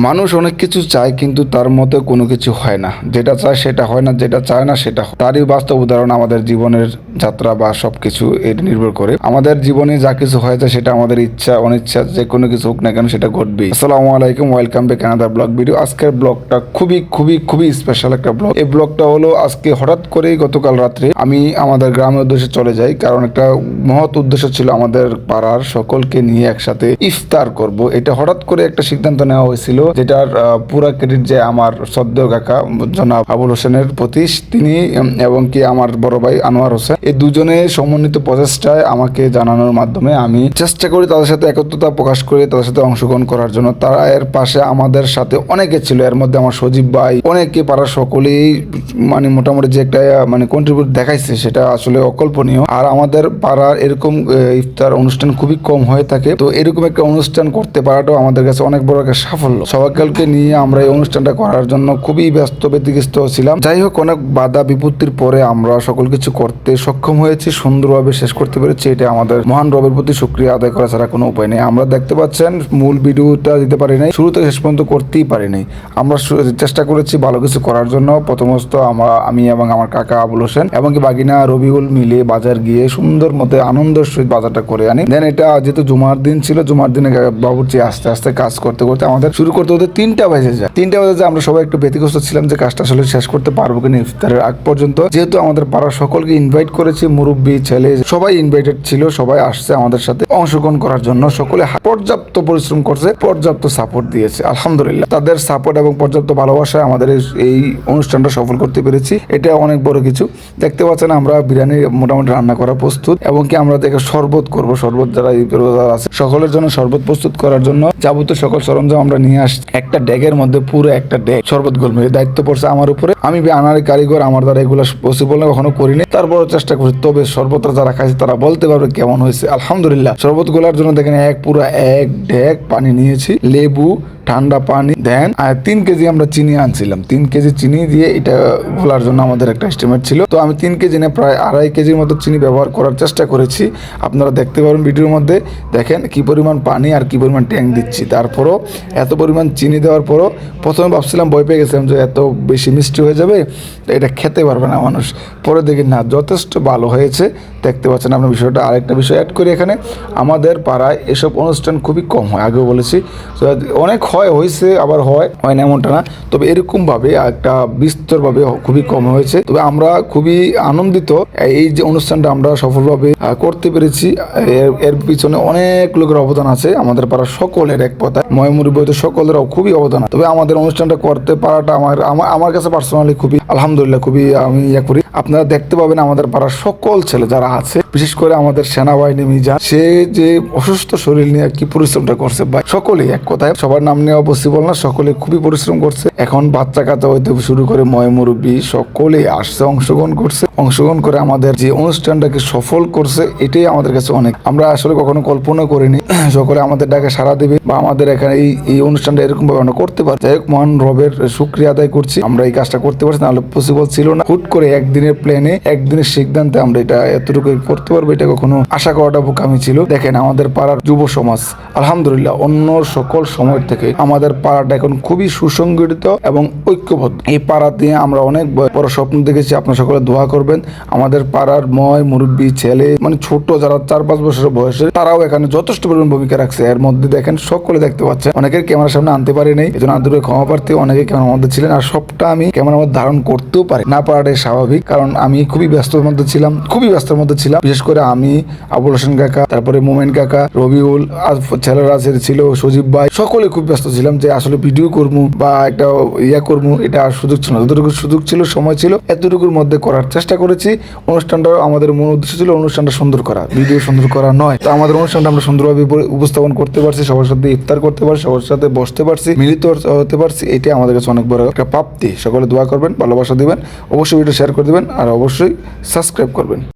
মানুষ অনেক কিছু চায় কিন্তু তার মতো কোনো কিছু হয় না। যেটা চায় সেটা হয় না, যেটা চায় না সেটা হয়। তারই বাস্তব উদাহরণ আমাদের জীবনের যাত্রা বা সবকিছু এর নির্ভর করে। আমাদের জীবনে যা কিছু হয় যায় সেটা আমাদের ইচ্ছা অনিচ্ছা যে কোনো কিছু হোক না কেন সেটা ঘটবেই। আসসালামু আলাইকুম, welcome back another blog video. আজকের ব্লগটা খুবই খুবই খুবই স্পেশাল একটা ব্লগ। এই ব্লগটা হলো আজকে হঠাৎ করেই গতকাল রাত্রে আমি আমাদের গ্রামের উদ্দেশ্যে চলে যাই, কারণ একটা মহৎ উদ্দেশ্য ছিল আমাদের পাড়ার সকলকে নিয়ে একসাথে ইফতার করব। এটা হঠাৎ করে একটা সিদ্ধান্ত নেওয়া হয়েছিল, যেটার পুরা ক্রেডিট যে আমার শ্রদ্ধেয় কাকা জনাব আবুল হোসেনের প্রতি, তিনি এবং কি আমার বড় ভাই আনোয়ার হোসেন, এই দুজনে সমন্বিত প্রচেষ্টায় আমাকে জানানোর মাধ্যমে আমি চেষ্টা করি তাদের সাথে একত্রতা প্রকাশ করে তাদের সাথে অংশগ্রহণ করার জন্য। তারা এর পাশে আমাদের সাথে অনেকে ছিল, এর মধ্যে আমার সজীব ভাই, অনেকে পাড়ার সকলেই মানে মোটামুটি যে একটা মানে কন্ট্রিবিউট দেখাইছে সেটা আসলে অকল্পনীয়। আর আমাদের পাড়ার এরকম ইফতার অনুষ্ঠান খুবই কম হয়ে থাকে, তো এরকম একটা অনুষ্ঠান করতে পারাটাও আমাদের কাছে অনেক বড় একটা সাফল্য। সবাইকে নিয়ে আমরা এই অনুষ্ঠানটা করার জন্য খুবই ব্যতিগ্রস্ত ছিলাম। যাই হোক, অনেক বাধা বিপত্তির পরে আমরা সকল কিছু করতে সক্ষম হয়েছি, সুন্দরভাবে শেষ করতে পেরেছি। এটা আমাদের মহান রবের প্রতি শুকরিয়া আদায় করা ছাড়া কোনো উপায় নেই। আমরা দেখতে পাচ্ছেন মূল ভিডিওটা দিতে পারি নাই, শুরু থেকে শেষ পর্যন্ত করতেই পারি নাই। আমরা চেষ্টা করেছি ভালো কিছু করার জন্য। প্রথমত আমি এবং আমার কাকা আবুল হোসেন এবং কি বাগিনা রবিউল মিলে বাজার গিয়ে সুন্দর মতো আনন্দের সহিত বাজারটা করে আনি। দেন এটা যেহেতু জুমার দিন ছিল, জুমার দিনে বাবুর্চি আস্তে আস্তে কাজ করতে করতে আমাদের শুরু করতে হতে 3টা বেজে যায়। 3টা বেজে আমরা সবাই একটু ব্যতিগ্রস্ত ছিলাম যে কাজটা আসলে শেষ করতে পারবো কিনা ইফতারের আগ পর্যন্ত। যেহেতু আমাদের পাড়ার সকলকে ইনভাইট করেছি, মুরব্বী ছেলে সবাই ইনভাইটেড ছিল, সবাই আসছে আমাদের সাথে অংশগ্রহণ করার জন্য। সকলে পর্যাপ্ত পরিশ্রম করছে, পর্যাপ্ত সাপোর্ট দিয়েছে। আলহামদুলিল্লাহ, তাদের সাপোর্ট এবং পর্যাপ্ত ভালোবাসায় আমাদের এই অনুষ্ঠানটা সফল করতে পেরেছি। এটা অনেক বড় কিছু। দেখতে পাচ্ছেন আমরা বিরিয়ানি মোটামুটি রান্না করা প্রস্তুত, এবং কি আমরা দেখে শরবত করব। শরবত যারা আছে সকলের জন্য শরবত প্রস্তুত করার জন্য যাবতীয় সকল সরঞ্জাম আমরা নিয়ে আসছি। একটা ড্যাগের মধ্যে পুরো একটা ড্যাগ শরবত গলমে দায়িত্ব পড়ছে আমার উপরে। আমি আনারি কারিগর, আমার দ্বারা এগুলো পসিবল না, কখনো করিনি, তারপর চেষ্টা করছি। তবে শরবতটা যারা খাইছে তারা বলতে পারবে কেমন হয়েছে। আলহামদুলিল্লাহ, শরবত গোলার জন্য দেখেন পুরো এক ড্যাগ পানি নিয়েছি, লেবু, ঠান্ডা পানি, দেন আর 3 কেজি আমরা চিনি আনছিলাম। 3 কেজি চিনি দিয়ে এটা গোলার জন্য আমাদের একটা এস্টিমেট ছিল। তো আমি 3 কেজি না প্রায় 2.5 কেজির মতো চিনি ব্যবহার করার চেষ্টা করেছি। আপনারা দেখতে পারেন ভিডিওর মধ্যে, দেখেন কি পরিমাণ পানি আর কি পরিমাণ ট্যাঙ্ক দিচ্ছি। তারপরও এত পরিমাণ চিনি দেওয়ার পরও প্রথমে ভাবছিলাম, ভয় পেয়ে গেছিলাম যে এত বেশি মিষ্টি হয়ে যাবে, এটা খেতে পারবে না মানুষ। পরে দেখি না, যথেষ্ট ভালো হয়েছে। দেখতে পাচ্ছেন আপনার বিষয়টা। আরেকটা বিষয় অ্যাড করি এখানে, আমাদের পাড়ায় এসব অনুষ্ঠান খুবই কম হয়, আগেও বলেছি। অনেক হয়েছে আবার হয় না এমনটা না, তবে এরকমভাবে একটা বিস্তরভাবে খুবই কম হয়েছে। তবে আমরা খুবই আনন্দিত এই যে অনুষ্ঠানটা আমরা সফলভাবে করতে পেরেছি। এর পিছনে অনেক লোকের অবদান আছে, আমাদের পাড়ার সকলের, এক কথা ময়মুরব্বী সকলেরও খুবই অবদান। তবে আমাদের অনুষ্ঠানটা করতে পারাটা আমার কাছে পার্সোনালি খুবই আলহামদুলিল্লাহ, খুবই আমি করি। আপনারা দেখতে পাবেন আমাদের পাড়ার সকল ছেলে যারা আছে, বিশেষ করে আমাদের সেনাবাহিনী মিজান, সে যে অসুস্থ শরীর নিয়ে কি পরিশ্রমটা করছে ভাই, সকলেই, এক কথায় সবার নাম নেওয়া পসিবল না, সকলে খুবই পরিশ্রম করছে। এখন বাচ্চা কাচ্চা হইতে শুরু করে ময়মুরব্বী সকলে আসছে, অংশগ্রহণ করে আমাদের যে অনুষ্ঠানটাকে সফল করছে। এটাই আমাদের কাছে অনেক। আমরা আসলে কখনো কল্পনা করিনি সকলে আমাদের ডাকে সাড়া দেবে বা আমাদের এখানে এই অনুষ্ঠানটা এরকম ভাবে আমরা করতে পারি। যাই হোক, মহান রবের শুকরিয়া আদায় করছি আমরা এই কাজটা করতে পারছি, নাহলে পসিবল ছিল না। হুট করে একদিনের প্ল্যানে, একদিনের সিদ্ধান্তে আমরা এটা এতটুকু করতে পারবো, এটা কখনো আশা করাটা বোকামি ছিল। দেখেন আমাদের পাড়ার যুব সমাজ আলহামদুলিল্লাহ অন্য সকল সময় থেকে আমাদের পাড়াটা এখন খুবই সুসংগঠিত এবং ঐক্যবদ্ধ। এই পাড়া দিয়ে আমরা অনেক বড় স্বপ্ন দেখেছি। আপনারা সকলে দোয়া করবেন। আমাদের পাড়ার মুরব্বী ছেলে, মানে ছোট যারা 4-5 বছরের বয়সে, তারাও এখানে যথেষ্ট পরিমাণ ভূমিকা রাখছে। এর মধ্যে দেখেন সকলে দেখতে পাচ্ছেন, অনেকের ক্যামেরার সামনে আনতে পারি নাই, এই জন্য আন্তরিক ক্ষমা প্রার্থী। অনেকে ক্যামেরার মধ্যে ছিলেন, আর সবটা আমি ক্যামেরার মধ্যে ধারণ করতেও পারি না পারাটাই স্বাভাবিক, কারণ আমি খুবই ব্যস্তর মধ্যে ছিলাম। বিশেষ করে আমি, আবুল হোসেন কাকা, তারপরে মোমেন কাকা, রবিউল, ছেলেরা ছিল সজীব ভাই, সকলে খুব ব্যস্ত ছিলাম যে আসলে ভিডিও করবো বা একটা করবো, এটা সুযোগ ছিল না। যতটুকু সুযোগ ছিল, সময় ছিল, এতটুকুর মধ্যে করার চেষ্টা করেছি। অনুষ্ঠানটা আমাদের মূল উদ্দেশ্য ছিল অনুষ্ঠানটা সুন্দর করা, ভিডিও সুন্দর করা নয়। তো আমাদের অনুষ্ঠানটা আমরা সুন্দরভাবে উপস্থাপন করতে পারছি, সবার সাথে ইফতার করতে পারছি, সবার সাথে বসতে পারছি, মিলিত হতে পারছি। এটাই আমাদের কাছে অনেক বড় একটা প্রাপ্তি। সকলে দোয়া করবেন, ভালোবাসা দিবেন, অবশ্যই ভিডিও শেয়ার করে দিবেন, আর অবশ্যই সাবস্ক্রাইব করবেন।